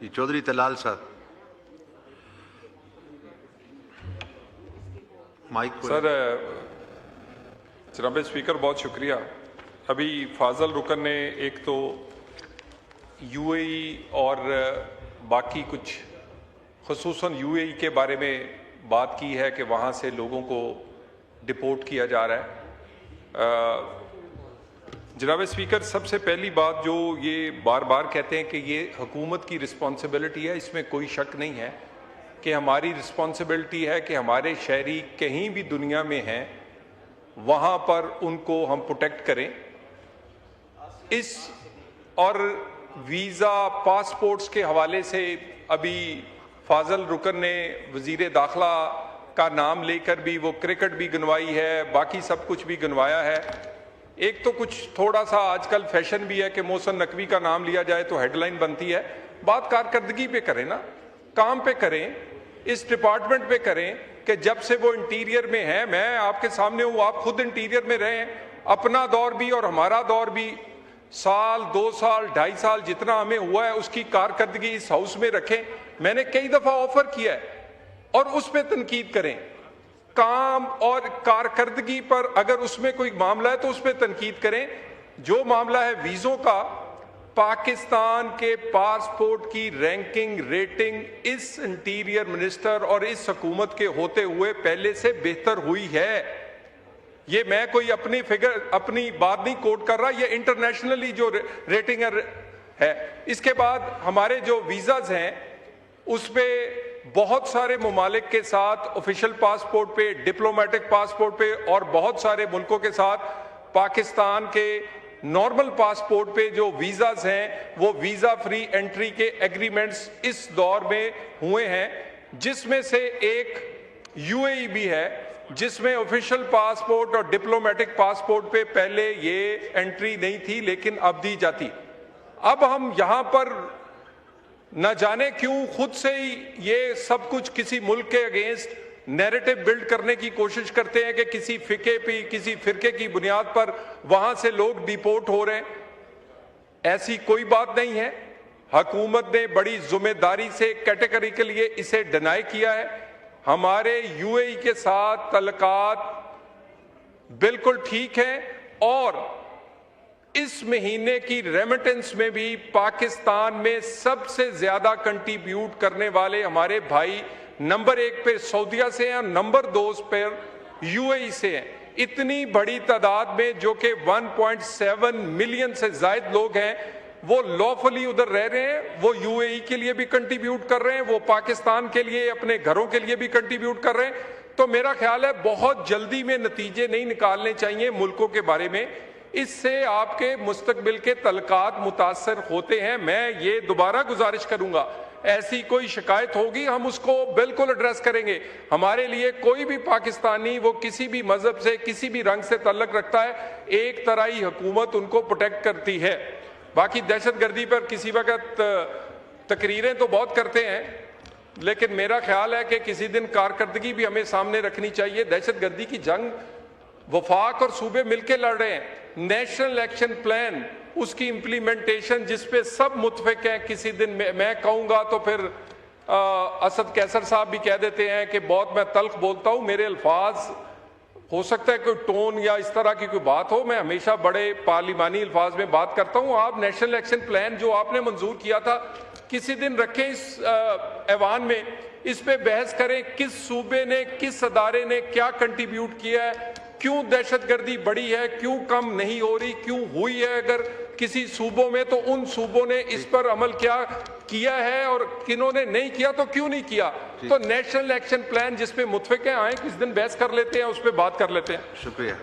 चौधरी तलाल साहब mic sir, जनाब speaker बहुत शुक्रिया। अभी फाजल रुकन ने एक तो यूएई और बाकी कुछ खुसूसन यूएई के बारे में बात की है कि वहाँ से लोगों को डिपोर्ट किया जा रहा है। जनाब स्पीकर, सबसे पहली बात जो ये बार बार कहते हैं कि ये हुकूमत की रिस्पॉन्सिबिलिटी है, इसमें कोई शक नहीं है कि हमारी रिस्पॉन्सिबिलिटी है कि हमारे शहरी कहीं भी दुनिया में हैं वहाँ पर उनको हम प्रोटेक्ट करें। इस और वीज़ा पासपोर्ट्स के हवाले से अभी फाजल रुकन ने वज़ीर दाखिला का नाम लेकर भी वो क्रिकेट भी गिनवाई है, बाकी सब कुछ भी गिनवाया है। एक तो कुछ थोड़ा सा आजकल फैशन भी है कि मोहसिन नकवी का नाम लिया जाए तो हेडलाइन बनती है। बात कारकर्दगी पे करें ना, काम पे करें, इस डिपार्टमेंट पे करें कि जब से वो इंटीरियर में है, मैं आपके सामने हूँ, आप खुद इंटीरियर में रहे हैं, अपना दौर भी और हमारा दौर भी साल 2 साल 2.5 साल जितना हमें हुआ है उसकी कारकर्दगी इस हाउस में रखें। मैंने कई दफा ऑफर किया है और उस पर तनकीद करें। काम और कारकर्दगी पर अगर उसमें कोई मामला है तो उस पर तनकीद करें। जो मामला है वीज़ों का, पाकिस्तान के पासपोर्ट की रैंकिंग रेटिंग इस इंटीरियर मिनिस्टर और इस हुकूमत के होते हुए पहले से बेहतर हुई है। ये मैं कोई अपनी फिगर अपनी बात नहीं कोट कर रहा, ये इंटरनेशनली जो रेटिंग है। इसके बाद हमारे जो वीज़ाज हैं उस पर बहुत सारे ममालिक के साथ ऑफिशियल पासपोर्ट पे, डिप्लोमेटिक पासपोर्ट पे और बहुत सारे मुल्कों के साथ पाकिस्तान के नॉर्मल पासपोर्ट पे जो वीज़ाज हैं वो वीज़ा फ्री एंट्री के एग्रीमेंट्स इस दौर में हुए हैं, जिसमें से एक यूएई भी है जिसमें ऑफिशियल पासपोर्ट और डिप्लोमेटिक पासपोर्ट पे पहले ये एंट्री नहीं थी लेकिन अब दी जाती। अब हम यहाँ पर न जाने क्यों खुद से ही ये सब कुछ किसी मुल्क के अगेंस्ट नैरेटिव बिल्ड करने की कोशिश करते हैं कि किसी फिरके की बुनियाद पर वहां से लोग डिपोर्ट हो रहे हैं। ऐसी कोई बात नहीं है। हुकूमत ने बड़ी जिम्मेदारी से कैटेगरिकली इसे डिनाई किया है। हमारे यूएई के साथ तल्लुकात बिल्कुल ठीक है और इस महीने की रेमिटेंस में भी पाकिस्तान में सबसे ज्यादा कंट्रीब्यूट करने वाले हमारे भाई नंबर 1 पे सऊदीया से हैं और नंबर 2 पर यूएई से हैं। इतनी बड़ी तादाद में जो कि 1.7 मिलियन से ज्यादा लोग हैं वो लॉफुली उधर रह रहे हैं, वो यूएई के लिए भी कंट्रीब्यूट कर रहे हैं, वो पाकिस्तान के लिए अपने घरों के लिए भी कंट्रीब्यूट कर रहे हैं। तो मेरा ख्याल है बहुत जल्दी में नतीजे नहीं निकालने चाहिए मुल्कों के बारे में, इससे आपके मुस्तकबिल के तल्लुकात मुतासर होते हैं। मैं ये दोबारा गुजारिश करूंगा, ऐसी कोई शिकायत होगी हम उसको बिल्कुल एड्रेस करेंगे। हमारे लिए कोई भी पाकिस्तानी वो किसी भी मजहब से किसी भी रंग से तल्लुक रखता है, एक तरह ही हुकूमत उनको प्रोटेक्ट करती है। बाकी दहशतगर्दी पर किसी वक्त तकरीरें तो बहुत करते हैं, लेकिन मेरा ख्याल है कि किसी दिन कारकर्दगी भी हमें सामने रखनी चाहिए। दहशतगर्दी की जंग वफाक और सूबे मिलकर लड़ रहे हैं। नेशनल एक्शन प्लान, उसकी इम्प्लीमेंटेशन जिस पे सब मुतफिक हैं, किसी दिन मैं कहूँगा तो फिर असद कैसर साहब भी कह देते हैं कि बहुत मैं तल्ख बोलता हूँ, मेरे अल्फाज हो सकता है कोई टोन या इस तरह की कोई बात हो, मैं हमेशा बड़े पार्लिमानी अल्फाज में बात करता हूँ। आप नेशनल एक्शन प्लान जो आपने मंजूर किया था किसी दिन रखें इस ऐवान में, इस पे बहस करें किस सूबे ने किस अदारे ने क्या कंट्रीब्यूट किया है, क्यों दहशतगर्दी बढ़ी है, क्यों कम नहीं हो रही, क्यों हुई है अगर किसी सूबों में, तो उन सूबों ने इस पर अमल क्या किया है और किन्होंने नहीं किया तो क्यों नहीं किया। तो नेशनल एक्शन प्लान जिस पे मुतफिक हैं आए किस दिन बहस कर लेते हैं, उस पर बात कर लेते हैं। शुक्रिया।